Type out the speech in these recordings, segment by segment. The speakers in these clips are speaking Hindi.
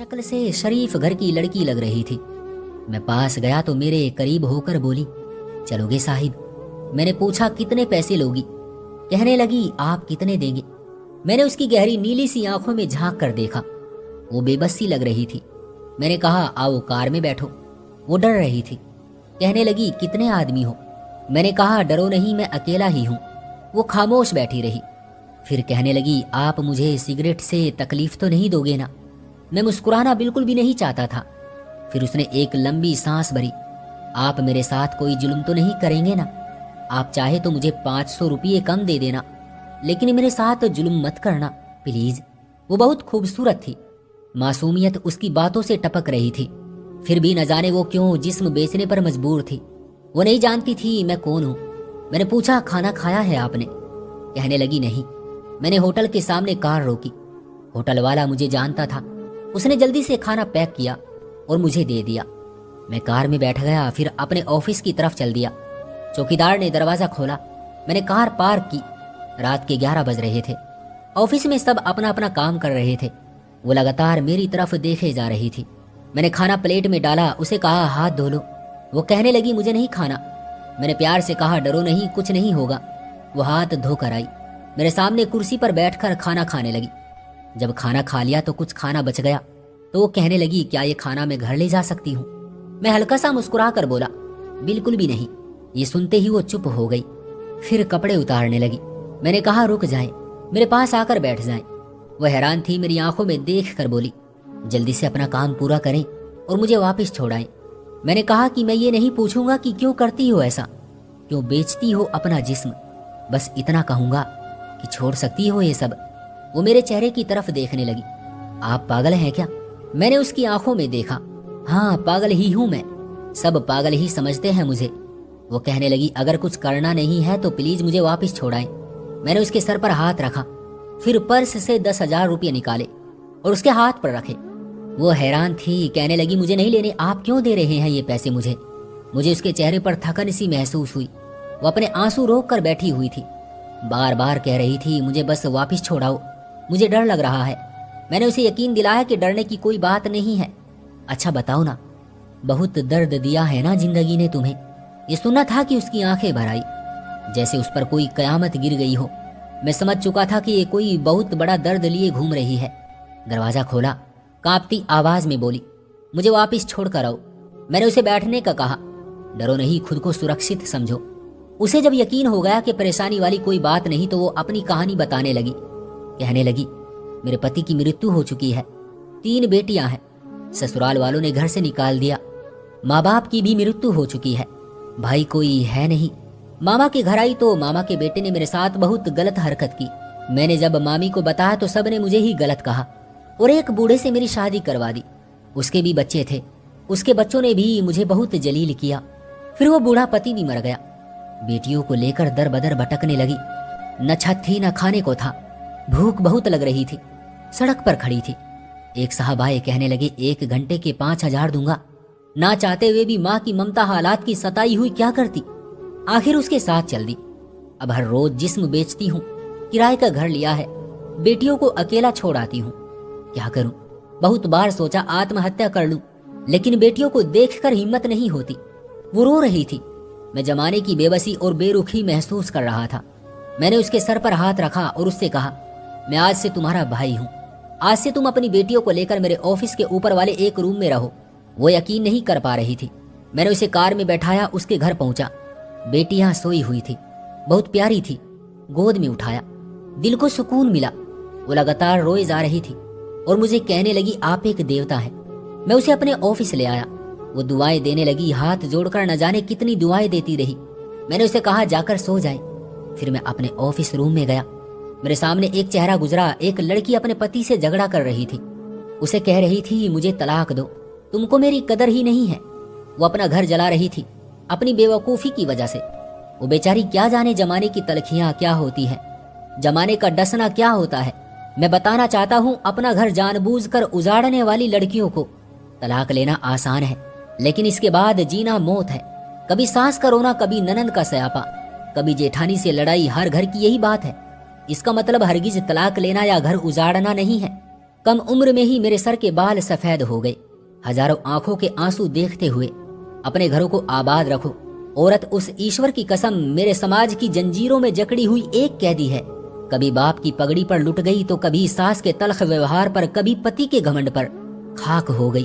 शक्ल से शरीफ घर की लड़की लग रही थी। मैं पास गया तो मेरे करीब होकर बोली, चलोगे साहिब? मैंने पूछा, कितने पैसे लोगी? कहने लगी, आप कितने देंगे? मैंने उसकी गहरी नीली सी आंखों में झांक कर देखा। वो बेबस सी लग रही थी। मैंने कहा, आओ कार में बैठो। वो डर रही थी। कहने लगी, कितने आदमी हो? मैंने कहा, डरो नहीं, मैं अकेला ही हूं। वो खामोश बैठी रही। फिर कहने लगी, आप मुझे सिगरेट से तकलीफ तो नहीं दोगे ना? मैं मुस्कुराना बिल्कुल भी नहीं चाहता था। फिर उसने एक लंबी सांस भरी। आप मेरे साथ कोई जुल्म तो नहीं करेंगे ना? आप चाहे तो मुझे 500 रुपये कम दे देना, लेकिन मेरे साथ जुल्म मत करना प्लीज। वो बहुत खूबसूरत थी। मासूमियत उसकी बातों से टपक रही थी। फिर भी न जाने वो क्यों जिस्म बेचने पर मजबूर थी। वो नहीं जानती थी मैं कौन हूं। मैंने पूछा, खाना खाया है आपने? कहने लगी, नहीं। मैंने होटल के सामने कार रोकी। होटल वाला मुझे जानता था। उसने जल्दी से खाना पैक किया और मुझे दे दिया। मैं कार में बैठ गया, फिर अपने ऑफिस की तरफ चल दिया। चौकीदार ने दरवाजा खोला। मैंने कार पार्क की। रात के 11 बज रहे थे। ऑफिस में सब अपना अपना काम कर रहे थे। वो लगातार मेरी तरफ देखे जा रही थी। मैंने खाना प्लेट में डाला, उसे कहा, हाथ धो लो। वो कहने लगी, मुझे नहीं खाना। मैंने प्यार से कहा, डरो नहीं, कुछ नहीं होगा। वो हाथ धोकर आई। मेरे सामने कुर्सी पर बैठकर खाना खाने लगी। जब खाना खा लिया तो कुछ खाना बच गया तो वो कहने लगी, क्या ये खाना मैं घर ले जा सकती हूँ? मैं हल्का सा मुस्कुरा कर बोला, बिल्कुल भी नहीं। ये सुनते ही वो चुप हो गई। फिर कपड़े उतारने लगी। मैंने कहा, रुक जाएं, मेरे पास आकर बैठ जाएं। वो हैरान थी, मेरी आंखों में देख कर बोली, जल्दी से अपना काम पूरा करें और मुझे वापस छोड़ाएं। मैंने कहा कि मैं ये नहीं पूछूंगा कि क्यों करती हो ऐसा, क्यों बेचती हो अपना जिस्म। बस इतना कहूंगा कि छोड़ सकती हो ये सब। वो मेरे चेहरे की तरफ देखने लगी। आप पागल हैं क्या? मैंने उसकी आंखों में देखा। हाँ, पागल ही हूं मैं। सब पागल ही समझते हैं मुझे। वो कहने लगी, अगर कुछ करना नहीं है तो प्लीज मुझे वापस छोड़ाएं। मैंने उसके सर पर हाथ रखा, फिर पर्स से 10,000 रुपये निकाले और उसके हाथ पर रखे। वो हैरान थी। कहने लगी, मुझे नहीं लेने, आप क्यों दे रहे हैं ये पैसे मुझे? मुझे उसके चेहरे पर थकन सी महसूस हुई। वो अपने आंसू रोक कर बैठी हुई थी। बार बार कह रही थी, मुझे बस वापस छोड़ाओ, मुझे डर लग रहा है। मैंने उसे यकीन दिलाया कि डरने की कोई बात नहीं है। अच्छा बताओ ना, बहुत दर्द दिया है ना जिंदगी ने तुम्हें? ये सुना था कि उसकी आंखें भर आई, जैसे उस पर कोई कयामत गिर गई हो। मैं समझ चुका था कि ये कोई बहुत बड़ा दर्द लिए घूम रही है। दरवाजा खोला, कांपती आवाज में बोली, मुझे वापस छोड़ कर आओ। मैंने उसे बैठने का कहा। डरो नहीं, खुद को सुरक्षित समझो। उसे जब यकीन हो गया कि परेशानी वाली कोई बात नहीं तो वो अपनी कहानी बताने लगी। कहने लगी, मेरे पति की मृत्यु हो चुकी है, 3 बेटियां हैं, ससुराल वालों ने घर से निकाल दिया, माँ बाप की भी मृत्यु हो चुकी है, भाई कोई है नहीं। मामा के घर आई तो मामा के बेटे ने मेरे साथ बहुत गलत हरकत की। मैंने जब मामी को बताया तो सब ने मुझे ही गलत कहा और एक बूढ़े से मेरी शादी करवा दी। उसके भी बच्चे थे, उसके बच्चों ने भी मुझे बहुत जलील किया। फिर वो बूढ़ा पति भी मर गया। बेटियों को लेकर दर बदर भटकने लगी। न छत थी न खाने को था। भूख बहुत लग रही थी। सड़क पर खड़ी थी। एक साहबाए कहने लगे, 1 घंटे के 5,000 दूंगा। ना चाहते हुए भी माँ की ममता हालात की सताई हुई क्या करती। आखिर उसके साथ चल दी। अब हर रोज जिस्म बेचती हूँ, किराए का घर लिया है, बेटियों को अकेला छोड़ आती हूँ। क्या करूं? बहुत बार सोचा आत्महत्या कर लूं, लेकिन बेटियों को देखकर हिम्मत नहीं होती। वो रो रही थी। मैं जमाने की बेबसी और बेरुखी महसूस कर रहा था। मैंने उसके सर पर हाथ रखा और उससे कहा, मैं आज से तुम्हारा भाई हूँ। आज से तुम अपनी बेटियों को लेकर मेरे ऑफिस के ऊपर वाले एक रूम में रहो। वो यकीन नहीं कर पा रही थी। मैंने उसे कार में बैठाया, उसके घर पहुंचा। बेटियां सोई हुई थी, बहुत प्यारी थी। गोद में उठाया, दिल को सुकून मिला। वो लगातार रोए जा रही थी और मुझे कहने लगी, आप एक देवता हैं। मैं उसे अपने ऑफिस ले आया। वो दुआएं देने लगी, हाथ जोड़कर न जाने कितनी दुआएं देती रही। मैंने उसे कहा, जाकर सो जाए। फिर मैं अपने ऑफिस रूम में गया। मेरे सामने एक चेहरा गुजरा। एक लड़की अपने पति से झगड़ा कर रही थी। उसे कह रही थी, मुझे तलाक दो, तुमको मेरी कदर ही नहीं है। वो अपना घर जला रही थी अपनी बेवकूफी की वजह से। वो बेचारी क्या जाने जमाने की तलखियां क्या होती है, जमाने का डसना क्या होता है। मैं बताना चाहता हूँ, अपना घर जानबूझकर उजाड़ने वाली लड़कियों को तलाक लेना आसान है, लेकिन इसके बाद जीना मौत है। कभी सास का रोना, कभी ननंद का सयापा, कभी जेठानी से लड़ाई। हर घर की यही बात है। इसका मतलब हरगिज तलाक लेना या घर उजाड़ना नहीं है। कम उम्र में ही मेरे सर के बाल सफेद हो गए। हजारों आंखों के आंसू देखते हुए अपने घरों को आबाद रखो। औरत उस ईश्वर की कसम मेरे समाज की जंजीरों में जकड़ी हुई एक कैदी है। कभी बाप की पगड़ी पर लुट गई तो कभी सास के तल्ख व्यवहार पर, कभी पति के घमंड पर खाक हो गई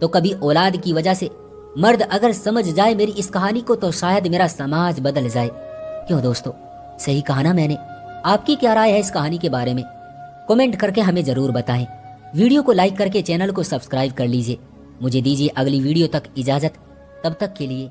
तो कभी औलाद की वजह से। मर्द अगर समझ जाए मेरी इस कहानी को तो शायद मेरा समाज बदल जाए। क्यों दोस्तों, सही कहा ना मैंने? आपकी क्या राय है इस कहानी के बारे में? कमेंट करके हमें जरूर बताएं। वीडियो को लाइक करके चैनल को सब्सक्राइब कर लीजिए। मुझे दीजिए अगली वीडियो तक इजाजत। तब तक के लिए